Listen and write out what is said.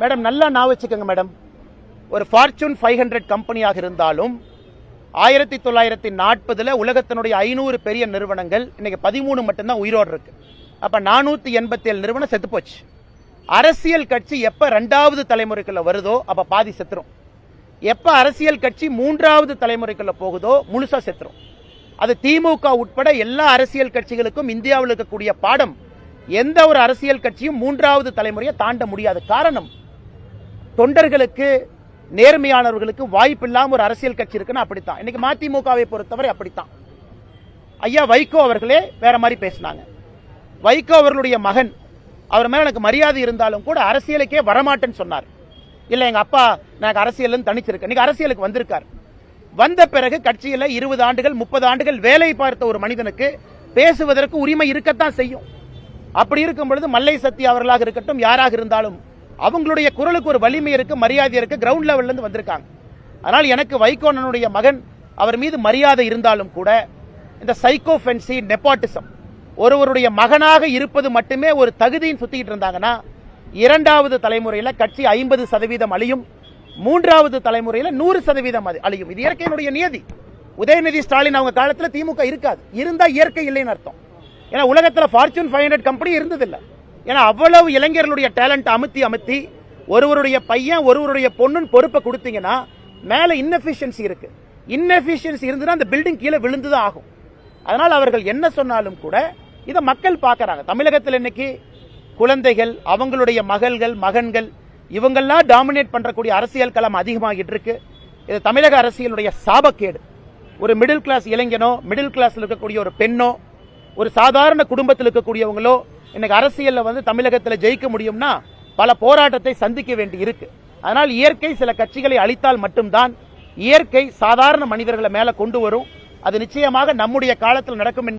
Madam நல்லா நான் வச்சுக்கோங்க மேடம், ஒரு ஃபார்ச்சூன் 500 கம்பெனியாக இருந்தாலும் 1940 உலகத்தினுடைய 500 பெரிய நிறுவனங்கள் இன்னைக்கு 13 மட்டும்தான் உயிரோடு இருக்கு. அப்ப 487 நிறுவனம் செத்து போச்சு. அரசியல் கட்சி எப்ப 2வது தலைமுறைக்குள்ள வருதோ அப்ப பாதி செத்துரும். எப்ப அரசியல் கட்சி 3வது தலைமுறைக்குள்ள போகுதோ முழுசா செத்துரும். அது திமுக உட்பட எல்லா அரசியல் கட்சிகளுக்கும் இந்தியாவில் இருக்கக்கூடிய பாடம். எந்த ஒரு அரசியல் கட்சியும் 3வது தலைமுறையை தாண்ட முடியாது. காரணம், தொண்டர்களுக்கு நேர்மையானவர்களுக்கு வாய்ப்பு இல்லாம ஒரு அரசியல் கட்சி இருக்குன்னு அப்படித்தான். இன்னைக்கு மதிமுகவை பொறுத்தவரை அப்படித்தான். ஐயா வைகோ அவர்களே வேற மாதிரி பேசினாங்க. வைகோ அவர்களுடைய மகன், அவர் மேல எனக்கு மரியாதை இருந்தாலும் கூட அரசியலுக்கே வரமாட்டேன்னு சொன்னார். இல்ல எங்க அப்பா நான் அரசியல் தனிச்சிருக்கேன். இன்னைக்கு அரசியலுக்கு வந்திருக்கார். வந்த பிறகு கட்சியில 20 ஆண்டுகள் 30 ஆண்டுகள் வேலை பார்த்த ஒரு மனிதனுக்கு பேசுவதற்கு உரிமை இருக்கத்தான் செய்யும். அப்படி இருக்கும் பொழுது மல்லை சத்யா அவர்களாக இருக்கட்டும், யாராக இருந்தாலும் அவங்களுடைய குரலுக்கு ஒரு வலிமை இருக்கு, மரியாதை இருக்கு. கிரவுண்ட் லெவல்ல இருந்து வந்திருக்காங்க. அதனால் எனக்கு வைகோனனுடைய மகன் அவர் மீது மரியாதை இருந்தாலும் கூட இந்த சைக்கோபென்சி, நெப்போட்டிசம், ஒருவருடைய மகனாக இருப்பது மட்டுமே ஒரு தகுதியின் சுத்திட்டு இருந்தாங்கன்னா 2வது தலைமுறையில கட்சி 50% அழியும், 3வது தலைமுறையில 100% அழியும். இது இயற்கையினுடைய நியதி. உதயநிதி ஸ்டாலின் அவங்க காலத்தில் திமுக இருக்காது. இருந்தா இயற்கை இல்லைன்னு அர்த்தம். ஏன்னா உலகத்தில் ஃபார்ச்சூன் 500 கம்பெனி இருந்ததில்லை. ஏன்னா அவ்வளவு இளைஞர்களுடைய டேலண்ட் அமுத்தி ஒருவருடைய பையன் ஒருவருடைய பொண்ணுன்னு பொறுப்பை கொடுத்தீங்கன்னா மேல இன்னெஃபிஷியன்சி இருக்கு. இன்னெஃபிஷியன்சி இருந்ததுன்னா அந்த பில்டிங் கீழே விழுந்துதான் ஆகும். அதனால் அவர்கள் என்ன சொன்னாலும் கூட இதை மக்கள் பார்க்கறாங்க. தமிழகத்தில் இன்னைக்கு குழந்தைகள், அவங்களுடைய மகள்கள், மகன்கள், இவங்கெல்லாம் டாமினேட் பண்றக்கூடிய அரசியல் களம் அதிகமாகிட்டு இருக்கு. இது தமிழக அரசியலுடைய சாபக்கேடு. ஒரு மிடில் கிளாஸ் இளைஞனோ, மிடில் கிளாஸ்ல இருக்கக்கூடிய ஒரு பெண்ணோ, ஒரு சாதாரண குடும்பத்தில் இருக்கக்கூடியவங்களோ இன்னைக்கு அரசியல்ல தமிழகத்தில் ஜெயிக்க முடியும்னா பல போராட்டத்தை சந்திக்க வேண்டி இருக்கு. அதனால் இயற்கை சில கட்சிகளை அழித்தால் மட்டும்தான் இயற்கை சாதாரண மனிதர்களை மேல கொண்டு வரும். அது நிச்சயமாக நம்முடைய காலத்தில் நடக்கும்.